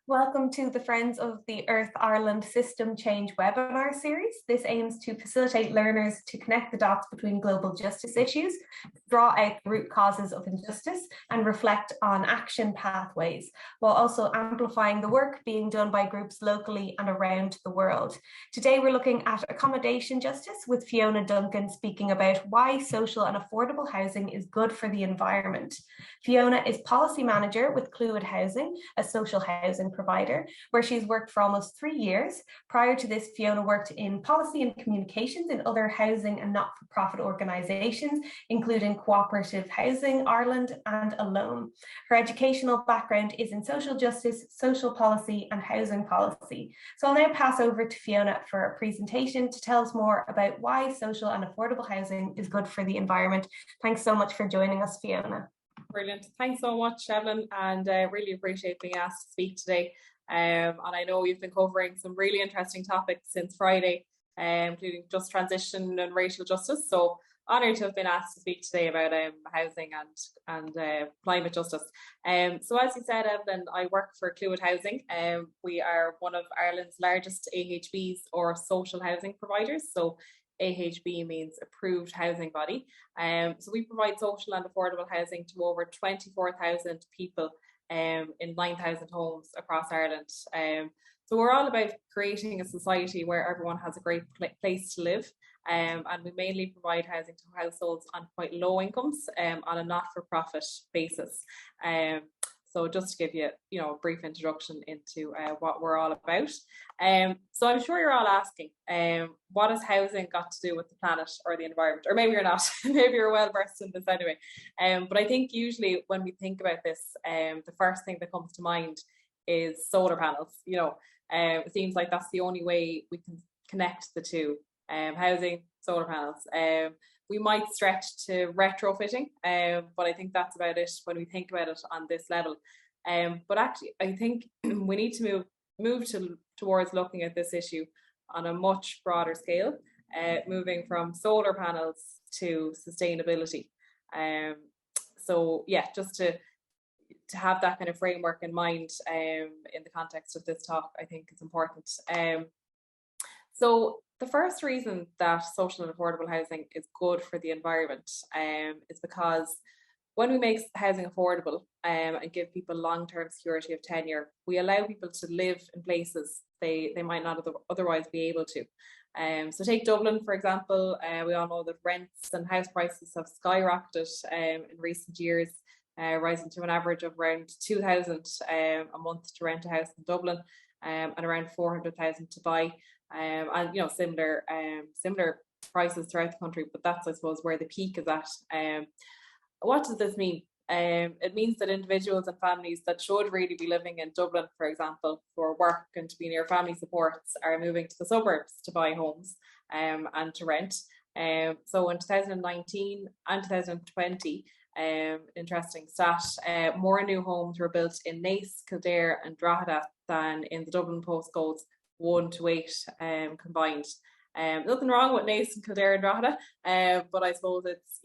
Welcome to the Friends of the Earth Ireland System Change webinar series. This aims to facilitate learners to connect the dots between global justice issues, draw out the root causes of injustice, and reflect on action pathways, while also amplifying the work being done by groups locally and around the world. Today, we're looking at accommodation justice with Fiona Dunkin speaking about why social and affordable housing is good for the environment. Fiona is Policy Manager with Clúid Housing, a social housing provider, where she's worked for almost 3 years. Prior to this, Fiona worked in policy and communications in other housing and not-for-profit organisations, including Cooperative Housing Ireland and Alone. Her educational background is in social justice, social policy and housing policy. So I'll now pass over to Fiona for a presentation to tell us more about why social and affordable housing is good for the environment. Thanks so much for joining us, Fiona. Brilliant. Thanks so much, Evelyn, and really appreciate being asked to speak today. And I know you've been covering some really interesting topics since Friday, including just transition and racial justice. So honoured to have been asked to speak today about housing and climate justice. So as you said, Evelyn, I work for Clúid Housing. We are one of Ireland's largest AHBs or social housing providers. So AHB means approved housing body. So we provide social and affordable housing to over 24,000 people in 9,000 homes across Ireland. So we're all about creating a society where everyone has a great place to live. And we mainly provide housing to households on quite low incomes on a not-for-profit basis. So just to give you, a brief introduction into what we're all about. So I'm sure you're all asking, what has housing got to do with the planet or the environment? Or maybe you're not, maybe you're well versed in this anyway. But I think usually when we think about this, the first thing that comes to mind is solar panels. It seems like that's the only way we can connect the two, housing, solar panels. We might stretch to retrofitting, but I think that's about it when we think about it on this level. But actually, I think we need to move towards looking at this issue on a much broader scale, moving from solar panels to sustainability. So yeah, just to have that kind of framework in mind in the context of this talk, I think is important. So the first reason that social and affordable housing is good for the environment is because when we make housing affordable and give people long-term security of tenure, we allow people to live in places they might not otherwise be able to. So take Dublin, for example. We all know that rents and house prices have skyrocketed in recent years, rising to an average of around 2,000 a month to rent a house in Dublin and around 400,000 to buy. And similar prices throughout the country, but that's, I suppose, where the peak is at. What does this mean? It means that individuals and families that should really be living in Dublin, for example, for work and to be near family supports, are moving to the suburbs to buy homes and to rent. So in 2019 and 2020, interesting stat, more new homes were built in Naas, Kildare and Drogheda than in the Dublin postcodes 1 to 8 combined. Nothing wrong with Naas and Kildare and Drogheda, but I suppose it's,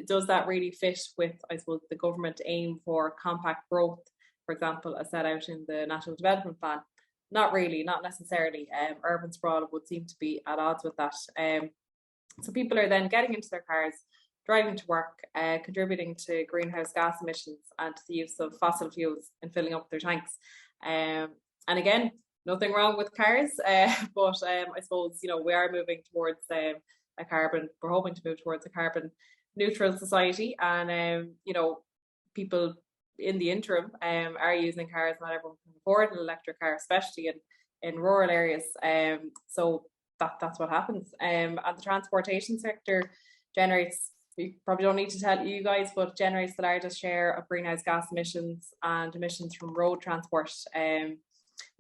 does that really fit with, I suppose, the government aim for compact growth, for example, as set out in the National Development Plan? Not really, not necessarily. Urban sprawl would seem to be at odds with that. So people are then getting into their cars, driving to work, contributing to greenhouse gas emissions and to the use of fossil fuels in filling up their tanks. And again, nothing wrong with cars, but I suppose, we are moving towards we're hoping to move towards a carbon neutral society, and people in the interim are using cars. Not everyone can afford an electric car, especially in rural areas. So that's what happens. And the transportation sector generates, we probably don't need to tell you guys, but generates the largest share of greenhouse gas emissions, and emissions from road transport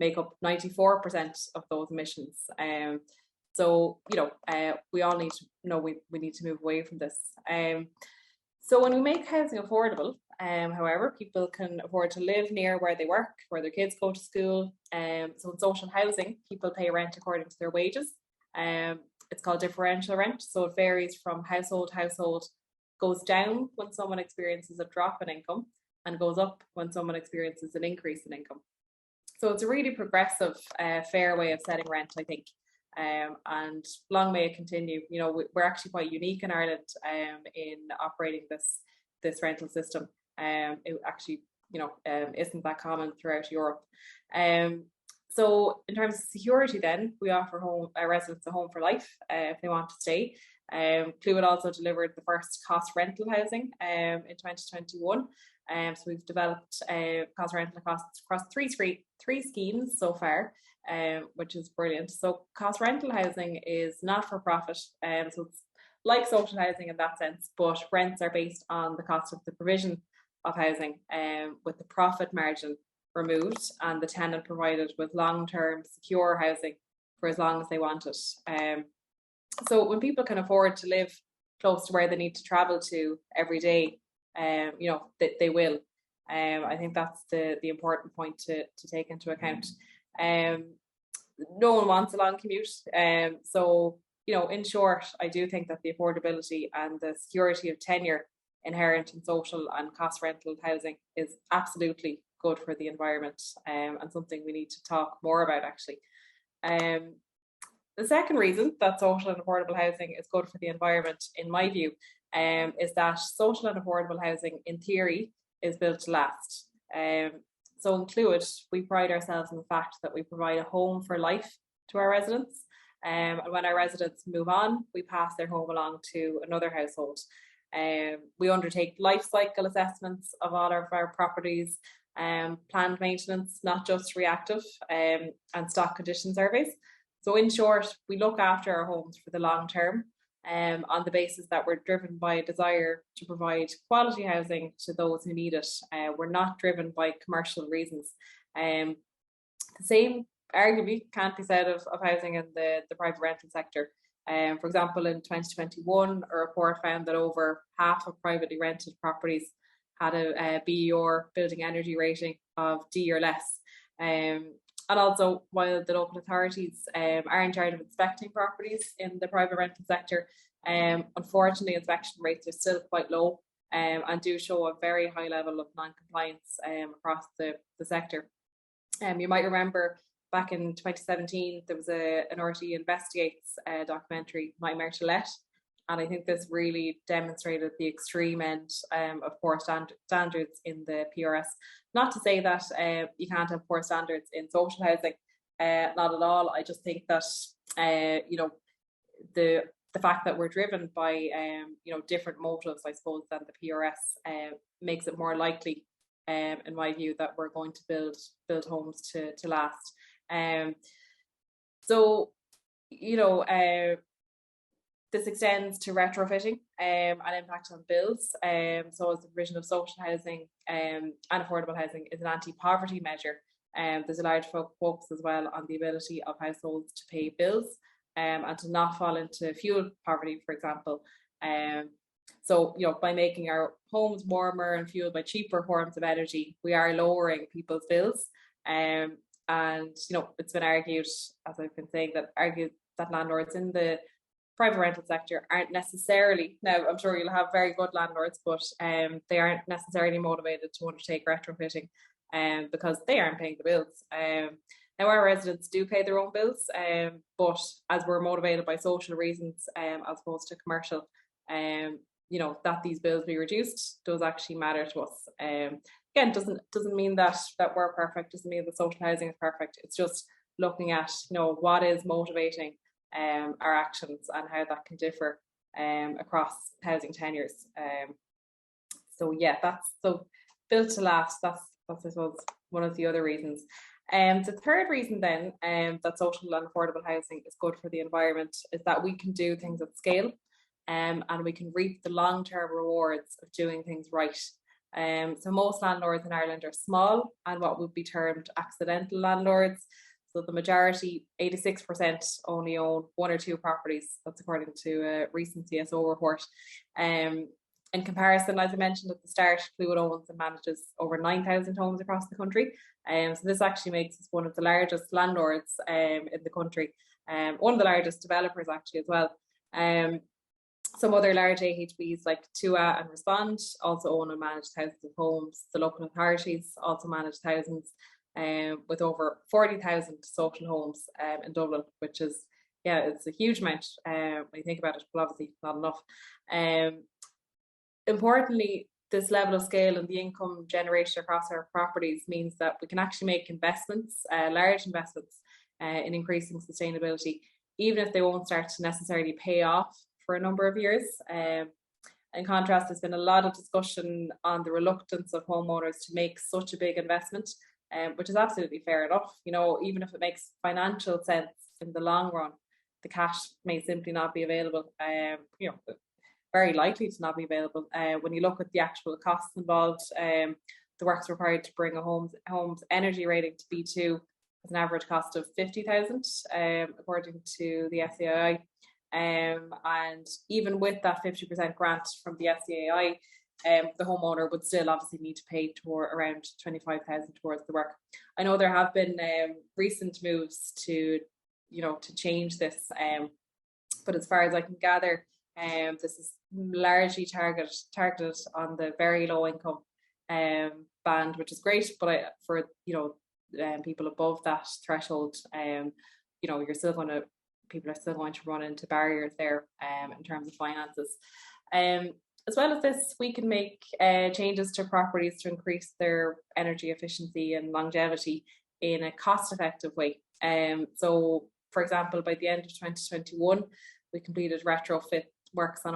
make up 94% of those emissions. So we all need to know we need to move away from this. So when we make housing affordable, however, people can afford to live near where they work, where their kids go to school. So in social housing, people pay rent according to their wages. It's called differential rent. So it varies from household to household, goes down when someone experiences a drop in income, and goes up when someone experiences an increase in income. So it's a really progressive, fair way of setting rent, I think. And long may it continue. You know, we're actually quite unique in Ireland in operating this rental system. It actually, isn't that common throughout Europe. So in terms of security, then we offer residents a home for life if they want to stay. Clúid also delivered the first cost rental housing in 2021. So we've developed cost rental across three schemes so far, which is brilliant. So cost rental housing is not for profit, so it's like social housing in that sense, but rents are based on the cost of the provision of housing, with the profit margin removed and the tenant provided with long-term secure housing for as long as they want it. So when people can afford to live close to where they need to travel to every day, they will. I think that's the important point to take into account. No one wants a long commute. So, in short, I do think that the affordability and the security of tenure inherent in social and cost rental housing is absolutely good for the environment, and something we need to talk more about, actually. The second reason that social and affordable housing is good for the environment, in my view, is that social and affordable housing, in theory, is built to last. So in Clúid, we pride ourselves in the fact that we provide a home for life to our residents. And when our residents move on, we pass their home along to another household. We undertake life cycle assessments of all of our properties, planned maintenance, not just reactive, and stock condition surveys. So in short, we look after our homes for the long term, on the basis that we're driven by a desire to provide quality housing to those who need it. We're not driven by commercial reasons. The same arguably can't be said of housing in the private rental sector. For example, in 2021, a report found that over half of privately rented properties had a BER, building energy rating, of D or less. And also, while the local authorities are in charge of inspecting properties in the private rental sector, unfortunately, inspection rates are still quite low, and do show a very high level of non-compliance across the sector. You might remember back in 2017, there was an RTE Investigates documentary, Nightmare to Let, and I think this really demonstrated the extreme end of poor standards in the PRS. Not to say that you can't have poor standards in social housing, not at all. I just think that the fact that we're driven by different motives, I suppose, than the PRS makes it more likely, in my view, that we're going to build homes to last. This extends to retrofitting and impact on bills. So as the provision of social housing and affordable housing is an anti-poverty measure, there's a large focus as well on the ability of households to pay bills and to not fall into fuel poverty, for example. So, by making our homes warmer and fueled by cheaper forms of energy, we are lowering people's bills. And, it's been argued, as I've been saying, that landlords in the private rental sector aren't necessarily, now I'm sure you'll have very good landlords, but they aren't necessarily motivated to undertake retrofitting because they aren't paying the bills. Now our residents do pay their own bills, but as we're motivated by social reasons as opposed to commercial, that these bills be reduced does actually matter to us. Again, doesn't mean that we're perfect, doesn't mean that social housing is perfect. It's just looking at what is motivating our actions and how that can differ across housing tenures. So built to last. That's I suppose one of the other reasons. The third reason then that social and affordable housing is good for the environment is that we can do things at scale, and we can reap the long-term rewards of doing things right. So most landlords in Ireland are small and what would be termed accidental landlords. So the majority, 86%, only own one or two properties. That's according to a recent CSO report. In comparison, as I mentioned at the start, Clúid owns and manages over 9,000 homes across the country. So this actually makes us one of the largest landlords in the country, one of the largest developers actually as well. Some other large AHBs like TUA and Respond also own and manage thousands of homes. The local authorities also manage thousands. with over 40,000 social homes in Dublin, which is, yeah, it's a huge amount when you think about it, but obviously not enough. Importantly, this level of scale and the income generation across our properties means that we can actually make investments, large investments in increasing sustainability, even if they won't start to necessarily pay off for a number of years. In contrast, there's been a lot of discussion on the reluctance of homeowners to make such a big investment, which is absolutely fair enough. You know, even if it makes financial sense in the long run, the cash may simply not be available. You know, very likely to not be available. When you look at the actual costs involved, the works required to bring a home's energy rating to B2 has an average cost of 50,000, according to the SEII. And even with that 50% grant from the SEII, the homeowner would still obviously need to pay around 25,000 towards the work. I know there have been recent moves to change this, but as far as I can gather, this is largely targeted on the very low income band, which is great. But for people above that threshold, people are still going to run into barriers there in terms of finances. As well as this, we can make changes to properties to increase their energy efficiency and longevity in a cost-effective way. So, for example, by the end of 2021, we completed retrofit works on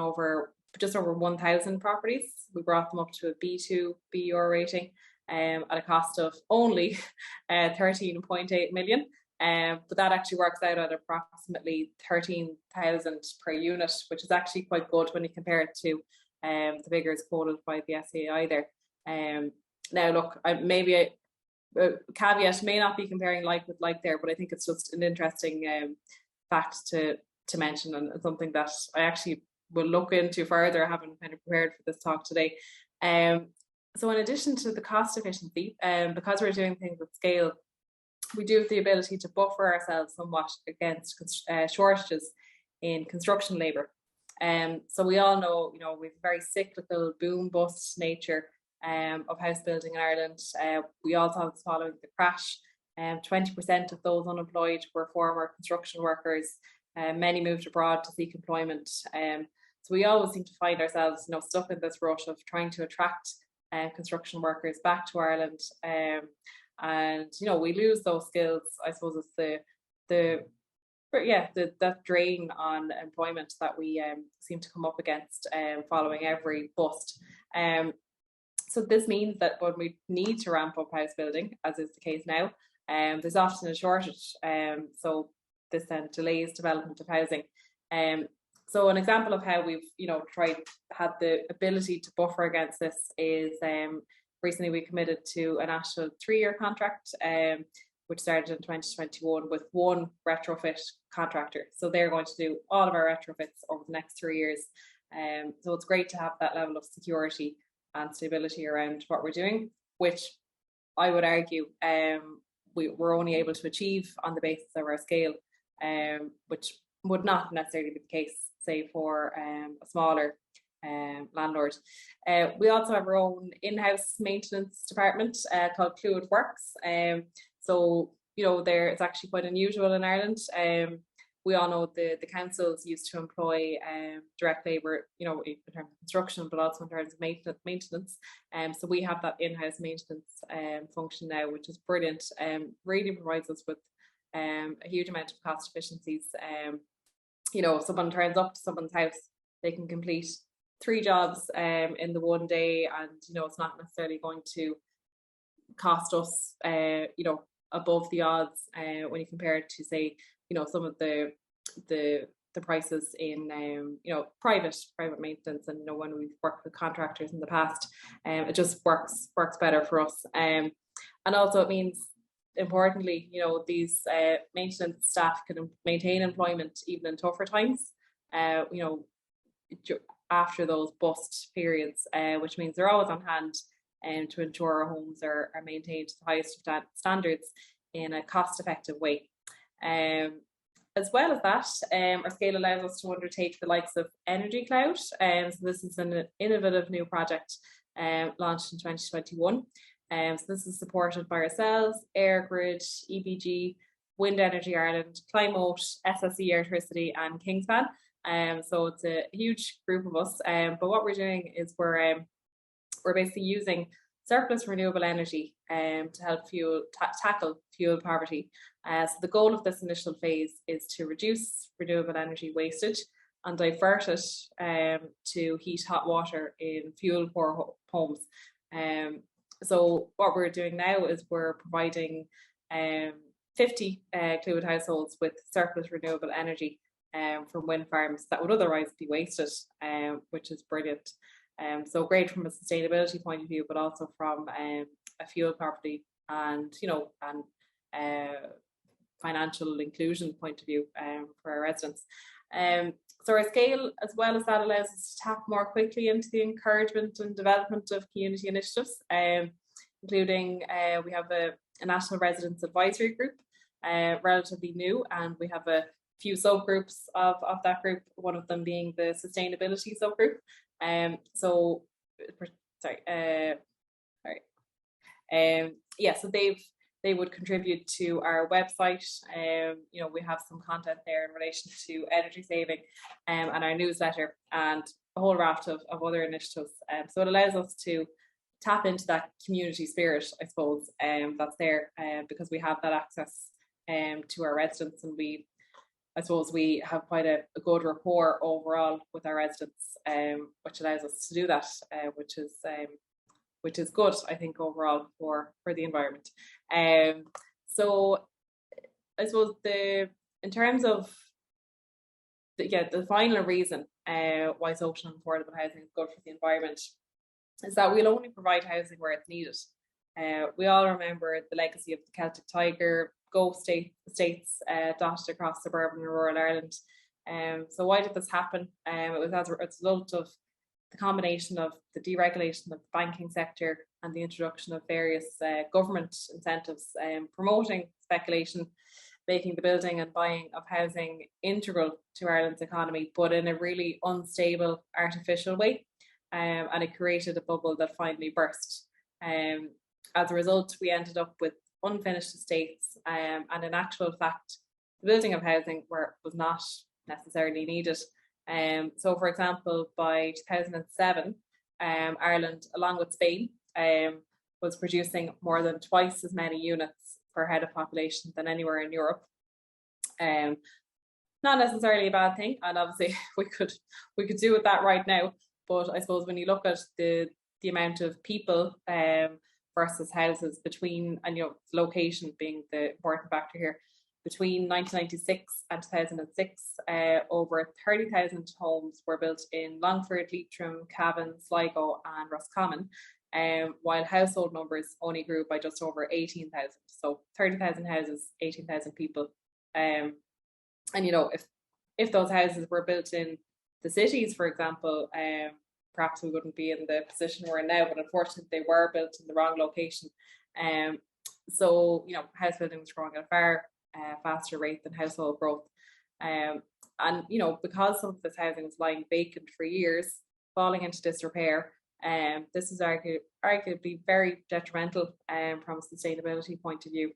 just over 1,000 properties. We brought them up to a B2 BER rating at a cost of only 13.8 million. But that actually works out at approximately 13,000 per unit, which is actually quite good when you compare it to the figures quoted by the SEI there. Now, look, caveat may not be comparing like with like there, but I think it's just an interesting fact to mention, and something that I actually will look into further. I haven't kind of prepared for this talk today. So in addition to the cost efficiency, because we're doing things with scale, we do have the ability to buffer ourselves somewhat against shortages in construction labour. So we all know, we have a very cyclical boom bust nature of house building in Ireland. We all saw this following the crash. 20% of those unemployed were former construction workers. Many moved abroad to seek employment. So we always seem to find ourselves, stuck in this rut of trying to attract construction workers back to Ireland. And we lose those skills. I suppose it's that drain on employment that we seem to come up against following every bust. So this means that when we need to ramp up house building, as is the case now, there's often a shortage. So this then delays development of housing. So an example of how we've had the ability to buffer against this is recently we committed to a national 3-year contract, which started in 2021 with one retrofit contractor. So they're going to do all of our retrofits over the next 3 years. So it's great to have that level of security and stability around what we're doing, which I would argue we're only able to achieve on the basis of our scale, which would not necessarily be the case, say, for a smaller landlord. We also have our own in-house maintenance department called Clúid Works. So it's actually quite unusual in Ireland. We all know the councils used to employ direct labour, in terms of construction, but also in terms of maintenance. So we have that in-house maintenance function now, which is brilliant. Really provides us with a huge amount of cost efficiencies. If someone turns up to someone's house, they can complete 3 jobs in the one day, and it's not necessarily going to cost us above the odds when you compare it to, say, some of the prices in private maintenance. And when we've worked with contractors in the past, it just works better for us. And also it means, importantly, these maintenance staff can maintain employment even in tougher times, after those bust periods, which means they're always on hand to ensure our homes are maintained to the highest standards in a cost-effective way. As well as that, our scale allows us to undertake the likes of Energy Cloud. So this is an innovative new project launched in 2021. So this is supported by ourselves, Airgrid, EBG, Wind Energy Ireland, Clúid, SSE Electricity and Kingspan. So it's a huge group of us. But what we're doing is we're basically using surplus renewable energy to help tackle fuel poverty. So the goal of this initial phase is to reduce renewable energy wastage and divert it to heat hot water in fuel poor homes. So what we're doing now is we're providing 50 Clúid households with surplus renewable energy from wind farms that would otherwise be wasted, which is brilliant. So great from a sustainability point of view, but also from a fuel poverty and financial inclusion point of view for our residents. So our scale, as well as that, allows us to tap more quickly into the encouragement and development of community initiatives, including we have a national residents advisory group, relatively new, and we have a few subgroups of that group, one of them being the sustainability subgroup. So they would contribute to our website. We have some content there in relation to energy saving, and our newsletter, and a whole raft of other initiatives. So it allows us to tap into that community spirit, I suppose, that's there, because we have that access to our residents, and I suppose we have quite a good rapport overall with our residents, which allows us to do that, which is good, I think, overall for the environment. So I suppose in terms of the final reason why social and affordable housing is good for the environment is that we'll only provide housing where it's needed. We all remember the legacy of the Celtic Tiger, ghost estates dotted across suburban and rural Ireland. So why did this happen? It was as a result of the combination of the deregulation of the banking sector and the introduction of various government incentives promoting speculation, making the building and buying of housing integral to Ireland's economy, but in a really unstable, artificial way. And it created a bubble that finally burst. As a result, we ended up with unfinished estates, and in actual fact, the building of housing was not necessarily needed. So, for example, by 2007, Ireland, along with Spain, was producing more than twice as many units per head of population than anywhere in Europe. Not necessarily a bad thing, and obviously we could do with that right now. But I suppose when you look at the amount of people versus houses between, and location being the important factor here, between 1996 and 2006, over 30,000 homes were built in Longford, Leitrim, Cavan, Sligo and Roscommon, while household numbers only grew by just over 18,000. So 30,000 houses, 18,000 people. And if those houses were built in the cities, for example, perhaps we wouldn't be in the position we're in now, but unfortunately they were built in the wrong location. So house building was growing at a far faster rate than household growth. And because some of this housing was lying vacant for years, falling into disrepair, this is arguably very detrimental from a sustainability point of view.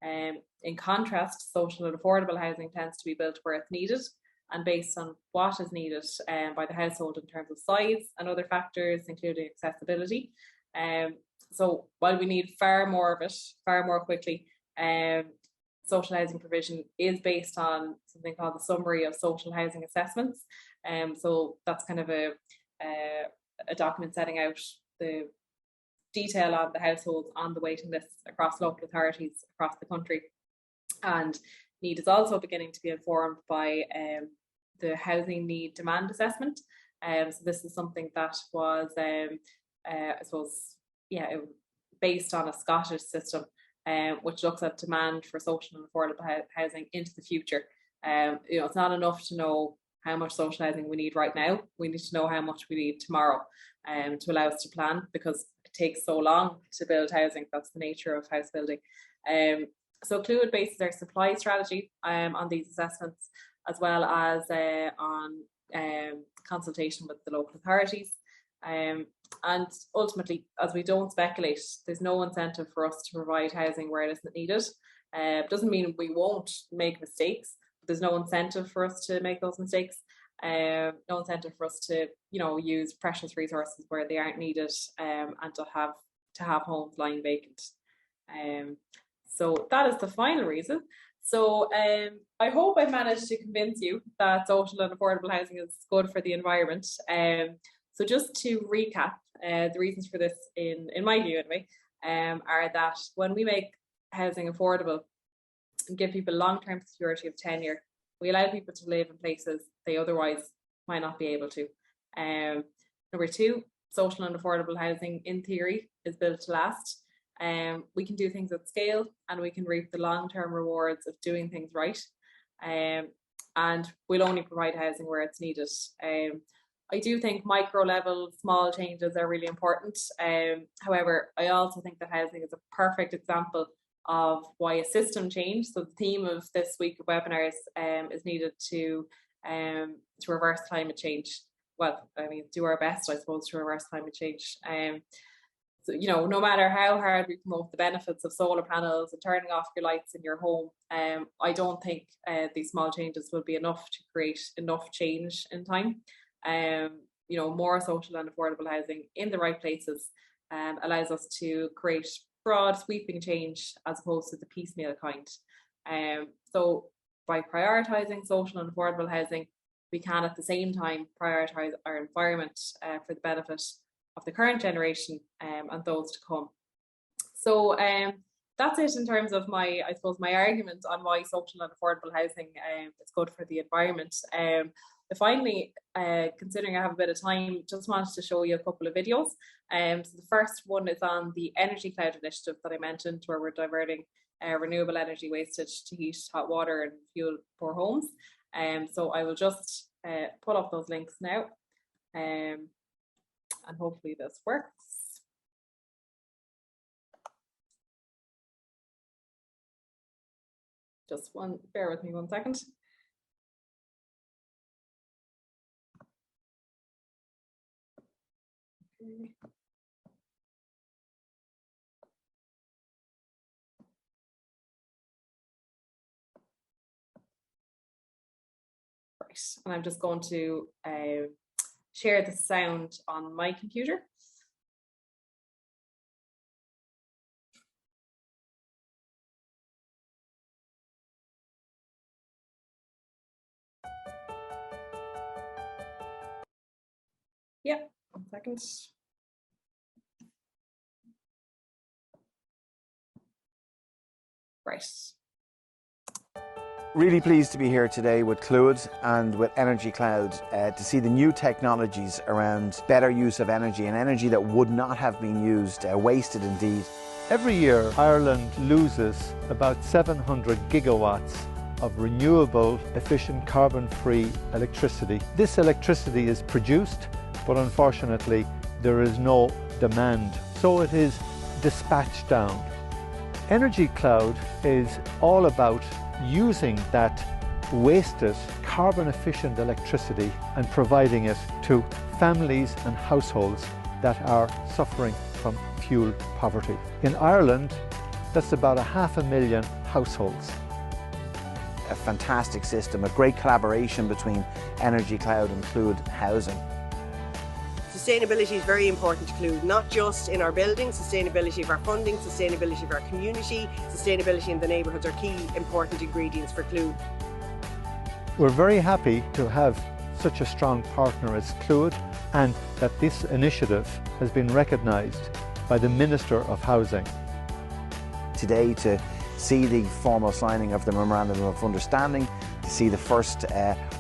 In contrast, social and affordable housing tends to be built where it's needed and based on what is needed by the household in terms of size and other factors, including accessibility. So while we need far more of it, far more quickly, social housing provision is based on something called the Summary of Social Housing Assessments. So that's kind of a document setting out the detail on the households on the waiting lists across local authorities across the country. And need is also beginning to be informed by the housing need demand assessment. So this is something that was, I suppose, based on a Scottish system, which looks at demand for social and affordable housing into the future. It's not enough to know how much social housing we need right now. We need to know how much we need tomorrow to allow us to plan, because it takes so long to build housing. That's the nature of house building. So Clúid bases our supply strategy on these assessments, as well as on consultation with the local authorities. And ultimately, as we don't speculate, there's no incentive for us to provide housing where it isn't needed. Doesn't mean we won't make mistakes. There's no incentive for us to make those mistakes. No incentive for us to, use precious resources where they aren't needed, and to have homes lying vacant. So that is the final reason. So I hope I managed to convince you that social and affordable housing is good for the environment. So just to recap, the reasons for this, in my view anyway, are that when we make housing affordable and give people long-term security of tenure, we allow people to live in places they otherwise might not be able to. Number two, social and affordable housing, in theory, is built to last. We can do things at scale, and we can reap the long-term rewards of doing things right. And we'll only provide housing where it's needed. I do think micro-level, small changes are really important. However, I also think that housing is a perfect example of why a system change. So the theme of this week of webinars is needed to reverse climate change. Well, do our best, I suppose, to reverse climate change. So, no matter how hard we promote the benefits of solar panels and turning off your lights in your home, I don't think these small changes will be enough to create enough change in time. More social and affordable housing in the right places allows us to create broad, sweeping change as opposed to the piecemeal kind. So by prioritising social and affordable housing, we can at the same time prioritise our environment for the benefit of the current generation and those to come. So that's it in terms of my argument on why social and affordable housing is good for the environment. Finally, considering I have a bit of time, just wanted to show you a couple of videos. So the first one is on the Energy Cloud initiative that I mentioned, where we're diverting renewable energy wastage to heat hot water and fuel poor homes. So I will just pull up those links now, and hopefully this works. Bear with me 1 second. Right, and I'm just going to share the sound on my computer. Yeah, 1 second. Right. Really pleased to be here today with Clúid and with Energy Cloud to see the new technologies around better use of energy, and energy that would not have been used, wasted indeed. Every year Ireland loses about 700 gigawatts of renewable, efficient, carbon-free electricity. This electricity is produced, but unfortunately there is no demand, so it is dispatched down. Energy Cloud is all about using that wasted carbon-efficient electricity and providing it to families and households that are suffering from fuel poverty. In Ireland, that's about 500,000 households. A fantastic system, a great collaboration between Energy Cloud and Clúid Housing. Sustainability is very important to Clúid, not just in our buildings. Sustainability of our funding, sustainability of our community, sustainability in the neighbourhoods are key important ingredients for Clúid. We're very happy to have such a strong partner as Clúid, and that this initiative has been recognised by the Minister of Housing. Today, to see the formal signing of the Memorandum of Understanding, to see the first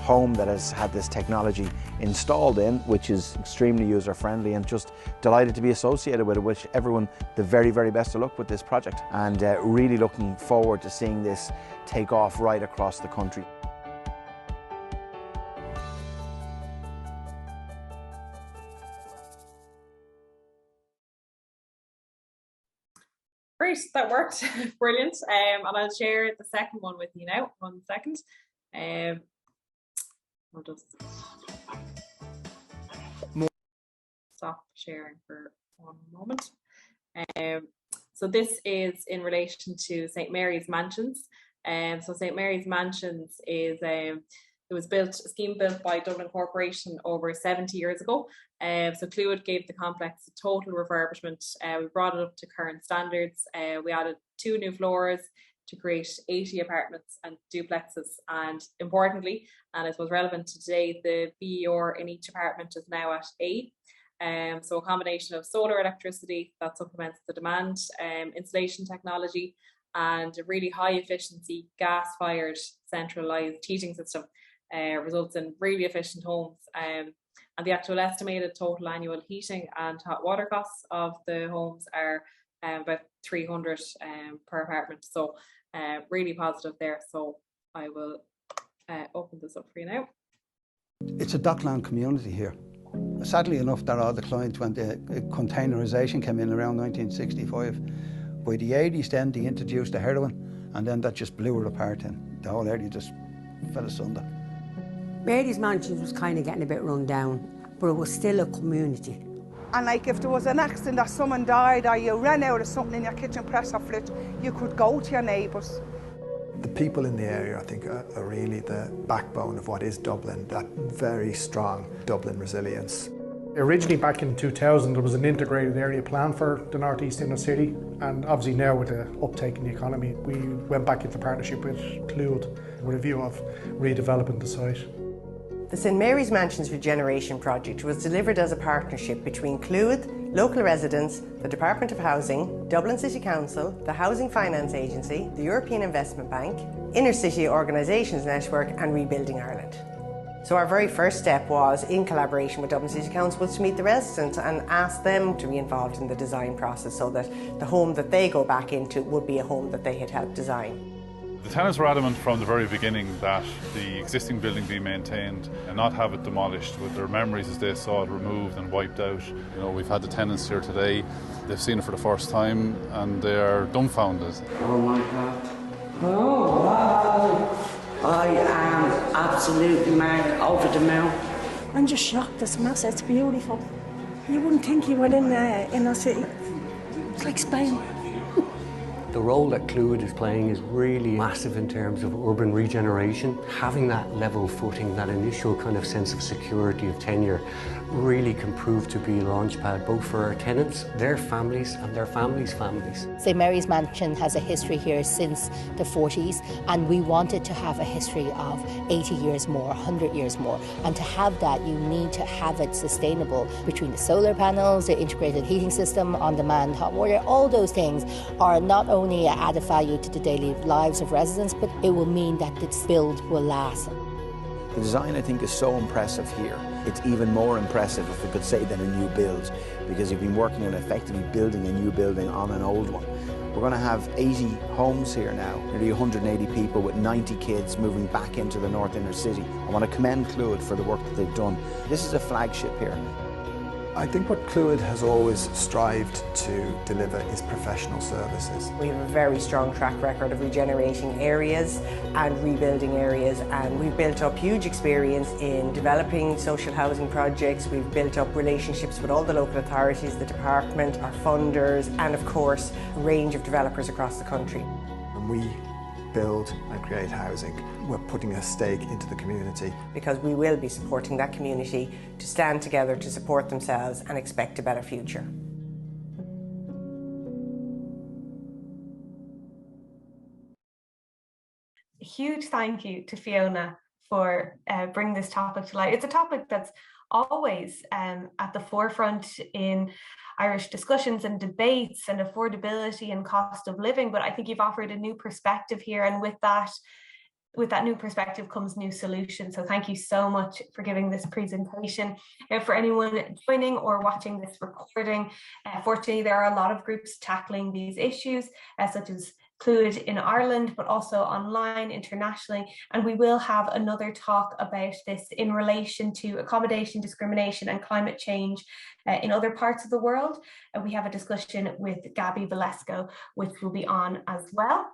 home that has had this technology installed in, which is extremely user-friendly, and just delighted to be associated with it. Wish everyone the very, very best of luck with this project, and really looking forward to seeing this take off right across the country. Great, that worked. Brilliant. And I'll share the second one with you now. 1 second. I'll just... stop sharing for one moment. So this is in relation to St Mary's Mansions. So St Mary's Mansions is it was a scheme built by Dublin Corporation over 70 years ago. So Clúid gave the complex a total refurbishment. We brought it up to current standards. We added 2 new floors to create 80 apartments and duplexes. And importantly, and I suppose relevant to today, the BER in each apartment is now at A. So a combination of solar electricity that supplements the demand, insulation technology, and a really high efficiency gas-fired centralised heating system results in really efficient homes. And the actual estimated total annual heating and hot water costs of the homes are about 300 per apartment. So really positive there. So I will open this up for you now. It's a dockland community here. Sadly enough, that all declined when the containerisation came in around 1965. By the 80s then, they introduced the heroin, and then that just blew it apart and the whole area just fell asunder. Mary's Mansions was kind of getting a bit run down, but it was still a community. And like if there was an accident or someone died or you ran out of something in your kitchen press or fridge, you could go to your neighbours. The people in the area, I think, are really the backbone of what is Dublin, that very strong Dublin resilience. Originally back in 2000 there was an integrated area plan for the northeast inner city, and obviously now with the uptake in the economy we went back into partnership with Clúid with a view of redeveloping the site. The St Mary's Mansions Regeneration Project was delivered as a partnership between Clúid, local residents, the Department of Housing, Dublin City Council, the Housing Finance Agency, the European Investment Bank, Inner City Organisations Network and Rebuilding Ireland. So our very first step was, in collaboration with Dublin City Council, was to meet the residents and ask them to be involved in the design process so that the home that they go back into would be a home that they had helped design. The tenants were adamant from the very beginning that the existing building be maintained and not have it demolished, with their memories as they saw it removed and wiped out. You know, we've had the tenants here today, they've seen it for the first time and they are dumbfounded. Oh my God. Oh wow. I am absolutely mad, over the moon. I'm just shocked, it's massive, it's beautiful. You wouldn't think you were in the inner city. It's like Spain. The role that Clúid is playing is really massive in terms of urban regeneration. Having that level footing, that initial kind of sense of security of tenure really can prove to be a launchpad both for our tenants, their families and their families' families. St Mary's Mansion has a history here since the 40s, and we wanted to have a history of 80 years more, 100 years more. And to have that, you need to have it sustainable between the solar panels, the integrated heating system, on-demand hot water. All those things are not only an added value to the daily lives of residents, but it will mean that this build will last. The design, I think, is so impressive here. It's even more impressive, if we could say, than a new build, because you've been working on effectively building a new building on an old one. We're going to have 80 homes here now, nearly 180 people with 90 kids moving back into the North Inner City. I want to commend Clúid for the work that they've done. This is a flagship here. I think what Clúid has always strived to deliver is professional services. We have a very strong track record of regenerating areas and rebuilding areas, and we've built up huge experience in developing social housing projects. We've built up relationships with all the local authorities, the department, our funders, and of course a range of developers across the country. When we build and create housing, we're putting a stake into the community. Because we will be supporting that community to stand together to support themselves and expect a better future. A huge thank you to Fiona for bringing this topic to light. It's a topic that's always at the forefront in Irish discussions and debates, and affordability and cost of living, but I think you've offered a new perspective here, and with that new perspective comes new solutions. So thank you so much for giving this presentation. For anyone joining or watching this recording, fortunately there are a lot of groups tackling these issues, such as Clúid in Ireland, but also online, internationally. And we will have another talk about this in relation to accommodation, discrimination and climate change in other parts of the world. We have a discussion with Gabby Valesco, which will be on as well.